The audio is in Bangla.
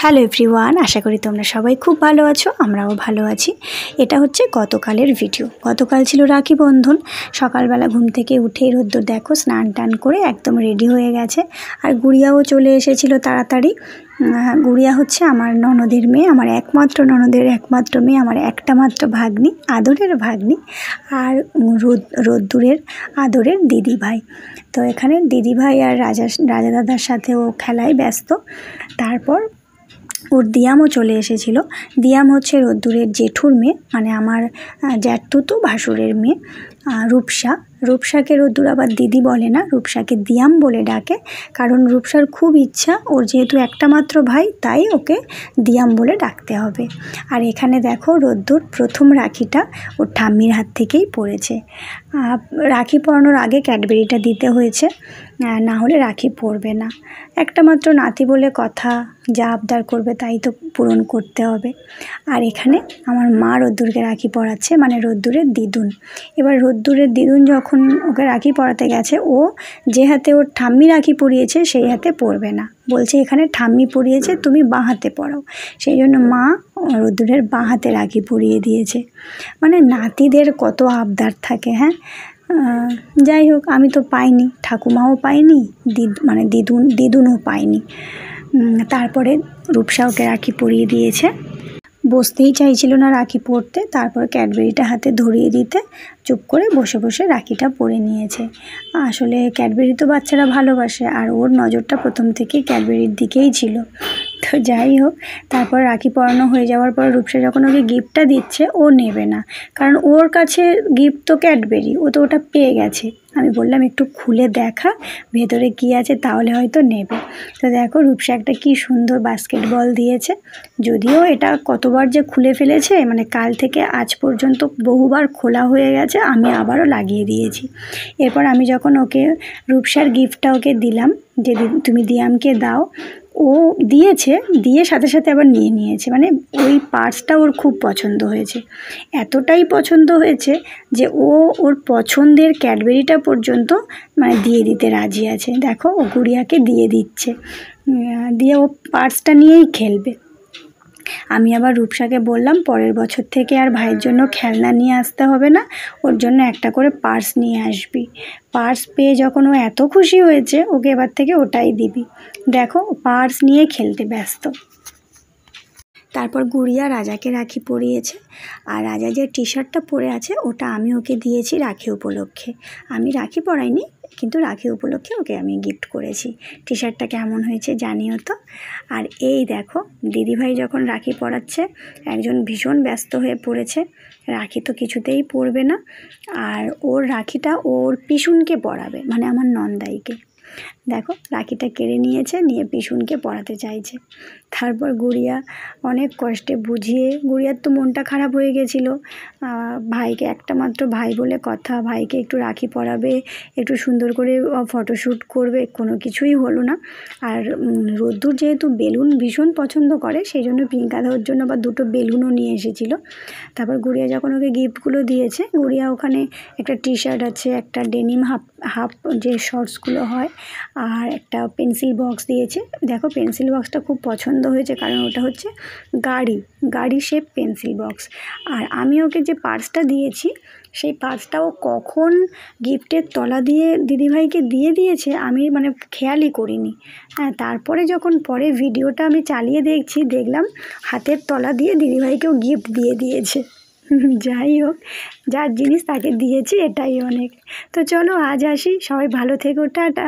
হ্যালো এভরিওয়ান, আশা করি তোমরা সবাই খুব ভালো আছো। আমরাও ভালো আছি। এটা হচ্ছে গতকালের ভিডিও। গতকাল ছিল রাখি বন্ধন। সকালবেলা ঘুম থেকে উঠেই রোদ্দুর দেখো স্নান টান করে একদম রেডি হয়ে গেছে। আর গুড়িয়াও চলে এসেছিল তাড়াতাড়ি। গুড়িয়া হচ্ছে আমার ননদের মেয়ে, আমার একমাত্র ননদের একমাত্র মেয়ে, আমার একটা মাত্র ভাগ্নি, আদরের ভাগ্নি, আর রোদ্দুরের আদরের দিদি ভাই। তো এখানে দিদি ভাই আর রাজা দাদার সাথে ও খেলায় ব্যস্ত। তারপর ওর দিয়ামও চলে এসেছিলো। দিয়াম হচ্ছে রোদ্দুরের জেঠুর মেয়ে, মানে আমার জ্যাঠতুতো ভাসুরের মেয়ে, রূপসাকে রোদ্দুর আবার দিদি বলে না, রূপসাকে দিয়াম বলে ডাকে। কারণ রূপসার খুব ইচ্ছা, ওর যেহেতু একটা মাত্র ভাই, তাই ওকে দিয়াম বলে ডাকতে হবে। আর এখানে দেখো রোদ্দুর প্রথম রাখিটা ওর ঠাম্মির হাত থেকেই পড়েছে। রাখি পরানোর আগে ক্যাডবেরিটা দিতে হয়েছে, না হলে রাখি পরবে না। একটা মাত্র নাতি বলে কথা, যা আবদার করবে তাই তো পূরণ করতে হবে। আর এখানে আমার মা রোদ্দুরকে রাখি পরাচ্ছে, মানে রোদ্দুরের দিদুন। এবার রোদ্দুরের দিদুন যখন ওকে রাখি পরাতে গেছে, ও যে হাতে ওর ঠাম্মি রাখি পরিয়েছে সেই হাতে পরবে না, বলছে এখানে ঠাম্মি পরিয়েছে, তুমি বাঁ হাতে পরাও। সেই জন্য মা রোদ্দুরের বাঁ হাতে রাখি পরিয়ে দিয়েছে। মানে নাতিদের কত আবদার থাকে। হ্যাঁ, যাই হোক, আমি তো পাইনি, ঠাকুমাও পাইনি, দিদুনও পাইনি। তারপরে রূপসা ওকে রাখি পরিয়ে দিয়েছে। বসতেই চাইছিল না রাখি পরতে, তারপর ক্যাডবেরিটা হাতে ধরিয়ে দিতে চুপ করে বসে বসে রাখিটা পরে নিয়েছে। আসলে ক্যাডবেরি তো বাচ্চারা ভালোবাসে, আর ওর নজরটা প্রথম থেকেই ক্যাডবেরির দিকেই ছিল। তো যাই হোক, তারপর রাখি পরানো হয়ে যাওয়ার পর রূপসা যখন ওকে গিফটটা দিচ্ছে, ও নেবে না, কারণ ওর কাছে গিফট তো ক্যাডবেরি, ও তো ওটা পেয়ে গেছে। আমি বললাম একটু খুলে দেখা ভেতরে কি আছে, তাহলে হয়তো নেবে। তো দেখো রূপসা একটা কি সুন্দর বাস্কেটবল দিয়েছে। যদিও এটা কতবার যে খুলে ফেলেছে, মানে কাল থেকে আজ পর্যন্ত বহুবার খোলা হয়ে গেছে, আমি আবারও লাগিয়ে দিয়েছি। এরপর আমি যখন ওকে রূপসার গিফটটা ওকে দিলাম, যে তুমি দিয়ামকে দাও, ও দিয়েছে, দিয়ে সাথে সাথে আবার নিয়ে নিয়েছে। মানে ওই পার্সটা ওর খুব পছন্দ হয়েছে, এতটাই পছন্দ হয়েছে যে ওর পছন্দের ক্যাডবেরিটা পর্যন্ত মানে দিয়ে দিতে রাজি আছে। দেখো ও গুড়িয়াকে দিয়ে দিচ্ছে, দিয়ে ও পার্সটা নিয়েই খেলবে। আমি আবার রূপসাকে বললাম পরের বছর থেকে আর ভাইয়ের জন্য খেলনা নিয়ে আসতে হবে না, ওর জন্য একটা করে পার্স নিয়ে আসবি। পার্স পেয়ে যখন ও এত খুশি হয়েছে, ওকে এবার থেকে ওটাই দিবি। দেখো পার্স নিয়ে খেলতে ব্যস্ত। তারপর গুড়িয়া রাজাকে রাখি পরিয়েছে, আর রাজা যে টি শার্টটা পরে আছে ওটা আমি ওকে দিয়েছি রাখি উপলক্ষে। আমি রাখি পরাইনি, কিন্তু রাখি উপলক্ষে ওকে আমি গিফট করেছি। টি শার্টটা কেমন হয়েছে জানিও তো। আর এই দেখো দিদিভাই যখন রাখি পরাচ্ছে, একজন ভীষণ ব্যস্ত হয়ে পড়েছে, রাখি তো কিছুতেই পরবে না, আর ওর রাখিটা ওর পিসুনকে পরাবে, মানে আমার নন্দাইকে। দেখো রাখিটা কেড়ে নিয়েছে, নিয়ে পিসুনকে পরাতে চাইছে। তারপর গুড়িয়া অনেক কষ্টে বুঝিয়ে, গুড়িয়ার তো মনটা খারাপ হয়ে গেছিলো, ভাইকে একটা মাত্র ভাই বলে কথা, ভাইকে একটু রাখি পরাবে, একটু সুন্দর করে ফটোশ্যুট করবে, কোনো কিছুই হলো না। আর রোদ্দুর যেহেতু বেলুন ভীষণ পছন্দ করে, সেই জন্য পিঙ্কা দেওয়ার জন্য আবার দুটো বেলুনও নিয়ে এসেছিলো। তারপর গুড়িয়া যখন ওকে গিফটগুলো দিয়েছে, গুড়িয়া ওখানে একটা টি শার্ট আছে, একটা ডেনিম হাফ যে শর্টসগুলো হয়, আর একটা পেন্সিল বক্স দিয়েছে। দেখো পেন্সিল বক্সটা খুব পছন্দ হয়েছে, কারণ ওটা হচ্ছে গাড়ি শেপ পেন্সিল বক্স। আর আমি ওকে যে পার্সটা দিয়েছি, সেই পার্সটাও কখন গিফটের তলা দিয়ে দিদিভাইকে দিয়ে দিয়েছে আমি মানে খেয়ালই করিনি। হ্যাঁ, তারপরে যখন পরে ভিডিওটা আমি চালিয়ে দেখলাম হাতের তলা দিয়ে দিদিভাইকেও গিফট দিয়ে দিয়েছে। যাই হোক, যার জিনিস তাকে দিয়েছি, এটাই অনেক। তো চলো আজ আসি, সবাই ভালো থেকো, টাটা।